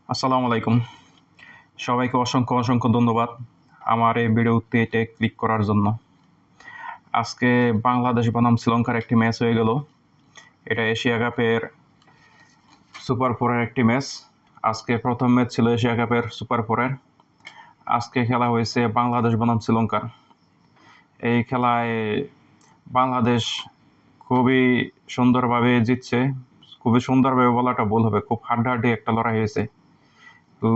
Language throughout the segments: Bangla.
আসসালামু আলাইকুম। সবাইকে অসংখ্য, অসংখ্য ধন্যবাদ আমার এই ভিডিওতে ক্লিক করার জন্য। আজকে বাংলাদেশ বনাম শ্রীলঙ্কার একটি ম্যাচ হয়ে গেল। এটা এশিয়া কাপের সুপার 4 এর একটি ম্যাচ। আজকে প্রথম ম্যাচ ছিল এশিয়া কাপের সুপার 4 এর। আজকে খেলা হয়েছে বাংলাদেশ বনাম শ্রীলঙ্কার। এই খেলায় বাংলাদেশ খুবই সুন্দরভাবে জিতছে। খুবই সুন্দরভাবে বলাটা ভুল হবে। খুব হাড্ডাহাড্ডি একটা লড়াই হয়েছে।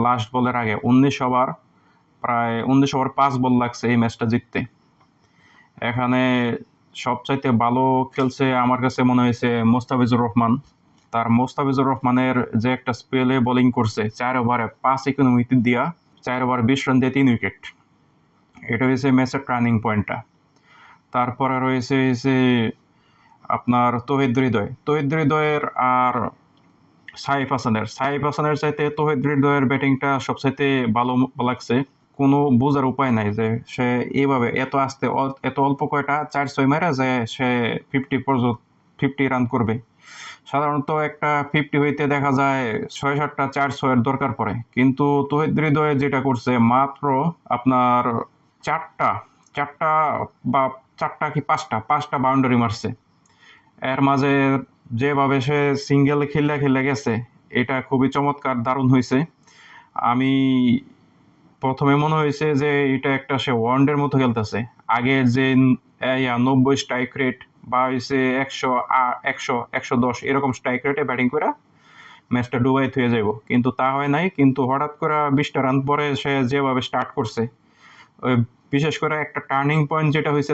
লাস্ট বলের আগে 19 ওভার 5 বল লাগছে এই ম্যাচটা জিততে। এখানে সবচাইতে ভালো খেলছে আমার কাছে মনে হয়েছে মোস্তাফিজুর রহমান। মোস্তাফিজুর রহমানের যে একটা স্পেলে বোলিং করছে 4 ওভারে 5 ইকোনমিতে দিয়া 4 ওভার 20 রান দিয়ে 3 উইকেট। এটা হয়েছে ম্যাচের টার্নিং পয়েন্টটা। তারপরে রয়েছে আপনার তৌহিদ হৃদয়ের আর সাইফ হাসানের চাইতে তৌহিদ হৃদয়ের ব্যাটিংটা সবচাইতে ভালো লাগছে। কোনো বোঝার উপায় নাই যে সে এইভাবে এত অল্প কয়টা 4-6 মেরে যে সে 50 রান করবে। সাধারণত একটা 50 হইতে দেখা যায় 6-7টা 4-6 দরকার পড়ে, কিন্তু তৌহিদ হৃদয় যেটা করছে মাত্র আপনার চারটা চারটা বা চারটা কি পাঁচটা বাউন্ডারি মারছে। এর মাঝে যেভাবে সে সিঙ্গেল খেললে গেছে, এটা খুবই চমৎকার, দারুণ হয়েছে। আমি প্রথমে মনে হয়েছে যে এটা একটা সে ওয়ানডের মতো খেলতেছে। আগের যে 90 স্ট্রাইক রেট বা হয়েছে 100 110 এরকম স্ট্রাইক রেটে ব্যাটিং করে ম্যাচটা ডুবাই থুয়ে যাইব, কিন্তু তা হয় নাই। কিন্তু হঠাৎ করে 20টা রান পরে সে যেভাবে স্টার্ট করছে, বিশেষ করে একটা টার্নিং পয়েন্ট যেটা হয়েছে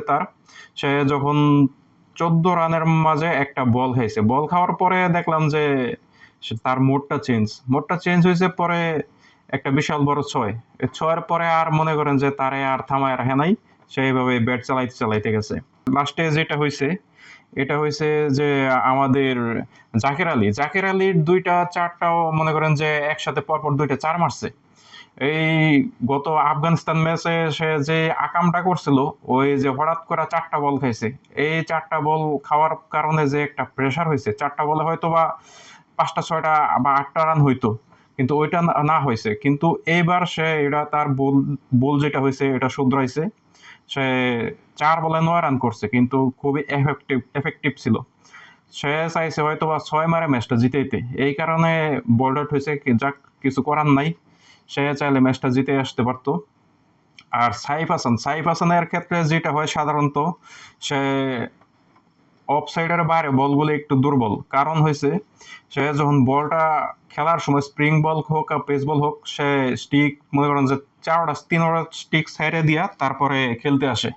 সে যখন 14 রানের মাঝে একটা বল খাইছে। বল খাওয়ার পরে দেখলাম যে তার মোডটা চেঞ্জ হয়েছে। পরে একটা বিশাল বড় ছয়। ছয়ের পরে আর মনে করেন যে তারে আর থামায় রাখে নাই। সে এইভাবে ব্যাট চালাইতে চালাইতে গেছে। লাস্টে যেটা হয়েছে এটা হয়েছে যে আমাদের জাকের আলীর 2টা 4টাও মনে করেন যে একসাথে পরপর 2টা 4 মারছে। এই গত আফগানিস্তান ম্যাচে সে যে আকামটা করছিল, ওই যে হঠাৎ করে 4টা বল খাইছে। এই 4টা বল খাওয়ার কারণে যে একটা প্রেসার হয়েছে, 4টা বলে হয়তো বা 5টা 6টা বা 8টা রান হইতো, কিন্তু ওইটা না হয়েছে। কিন্তু এইবার সে এটা তার বল যেটা হয়েছে এটা শুধরাইছে। সে 4 বলে 9 রান করছে, কিন্তু খুবই এফেক্টিভ ছিল। সে চাইছে হয়তো বা 6 মারে ম্যাচটা জিতাইতে। এই কারণে বোল্ড আউট হয়েছে। যাক, কিছু করার নাই। সে চাইলে ম্যাচটা জিতে আসতে পারতো। আর সাইফ হাসানের ক্ষেত্রে যেটা হয় সাধারণত, সে অফ সাইডের বাইরে বলগুলো একটু দুর্বল। কারণ হয়েছে সে যখন বলটা খেলার সময় স্প্রিং বল হোক আর পেস বল হোক, সে স্টিক মনে করেন যে 3টা স্টিক সাইডে দিয়া তারপরে খেলতে আসে।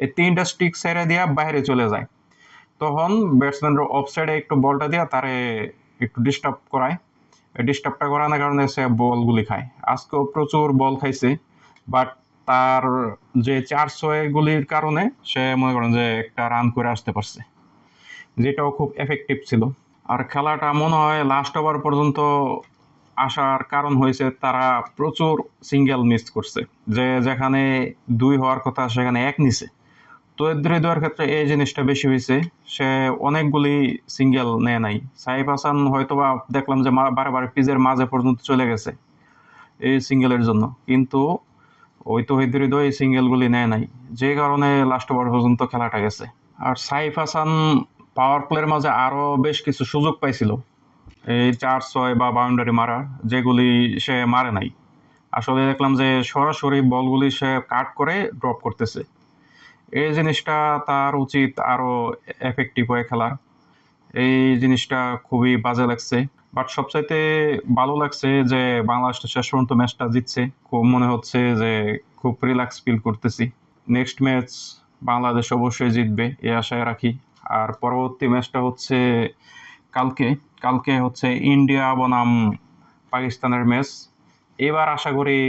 এই 3টা স্টিক সাইডে দিয়া বাইরে চলে যায়। তখন ব্যাটসম্যানরা অফ সাইডে একটু বলটা দিয়া তারে একটু ডিস্টার্বটা করানোর কারণে সে বলগুলি খায়। আজকেও প্রচুর বল খাইছে, বাট তার যে 4-6 গুলির কারণে সে মনে করেন যে একটা রান করে আসতে পারছে, যেটাও খুব এফেক্টিভ ছিল। আর খেলাটা মনে হয় লাস্ট ওভার পর্যন্ত আসার কারণ হয়েছে তারা প্রচুর সিঙ্গেল মিস করছে। যেখানে 2 হওয়ার কথা সেখানে 1 নিছে। তৌহিদ হৃদয়ের ক্ষেত্রে এই জিনিসটা বেশি হয়েছে। সে অনেকগুলি সিঙ্গেল নেয় নাই। সাইফ হাসান হয়তোবা দেখলাম যে বারে পিচের মাঝে পর্যন্ত চলে গেছে এই সিঙ্গেলের জন্য, কিন্তু ওই তৌহিদ হৃদয় এই সিঙ্গেলগুলি নেয় নাই, যে কারণে লাস্ট ওভার পর্যন্ত খেলাটা গেছে। আর সাইফ হাসান পাওয়ার প্লের মাঝে আরো বেশ কিছু সুযোগ পাইছিল এই 4-6 বা বাউন্ডারি মারার, যেগুলি সে মারে নাই। আসলে দেখলাম যে সরাসরি বলগুলি সে কাট করে ড্রপ করতেছে। এই জিনিসটা তার উচিত আরো এফেক্টিভ হয়ে খেলার। এই জিনিসটা খুবই বাজে লাগছে। বাট সবচাইতে ভালো লাগছে যে বাংলাদেশটা শেষ পর্যন্ত ম্যাচটা জিতছে। খুব মনে হচ্ছে যে খুব রিল্যাক্স ফিল করতেছি। নেক্সট ম্যাচ বাংলাদেশ অবশ্যই জিতবে এই আশায় রাখি। আর পরবর্তী ম্যাচটা হচ্ছে কালকে। কালকে হচ্ছে ইন্ডিয়া বনাম পাকিস্তানের ম্যাচ। এবার আশা করি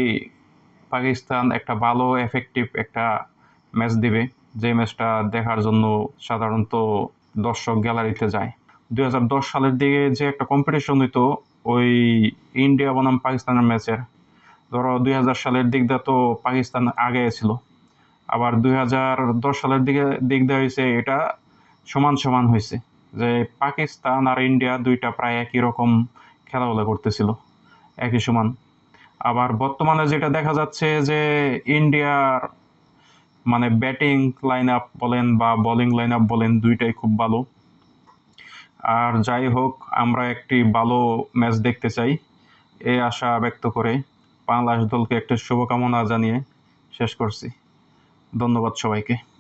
পাকিস্তান একটা ভালো এফেক্টিভ একটা ম্যাচ দিবে, যে ম্যাচটা দেখার জন্য সাধারণত দর্শক গ্যালারিতে যায়। 2010 সালের দিকে যে একটা কম্পিটিশন হইতো ওই ইন্ডিয়া বনাম পাকিস্তানের ম্যাচের, ধরো 2000 সালের দিক দিয়ে তো পাকিস্তান আগে ছিল। আবার 2010 সালের দিক দিয়ে হয়েছে এটা সমান সমান হয়েছে, যে পাকিস্তান আর ইন্ডিয়া দুইটা প্রায় একই রকম খেলাধুলা করতেছিল। একই সমান। আবার বর্তমানে যেটা দেখা যাচ্ছে যে ইন্ডিয়ার মানে ব্যাটিং লাইন আপ বলেন বা বোলিং লাইন আপ বলেন, দুইটাই খুব ভালো। আর যাই হোক, আমরা একটি ভালো ম্যাচ দেখতে চাই, এই আশা ব্যক্ত করে বাংলাদেশ দলকে একটা শুভকামনা জানিয়ে শেষ করছি। ধন্যবাদ সবাইকে।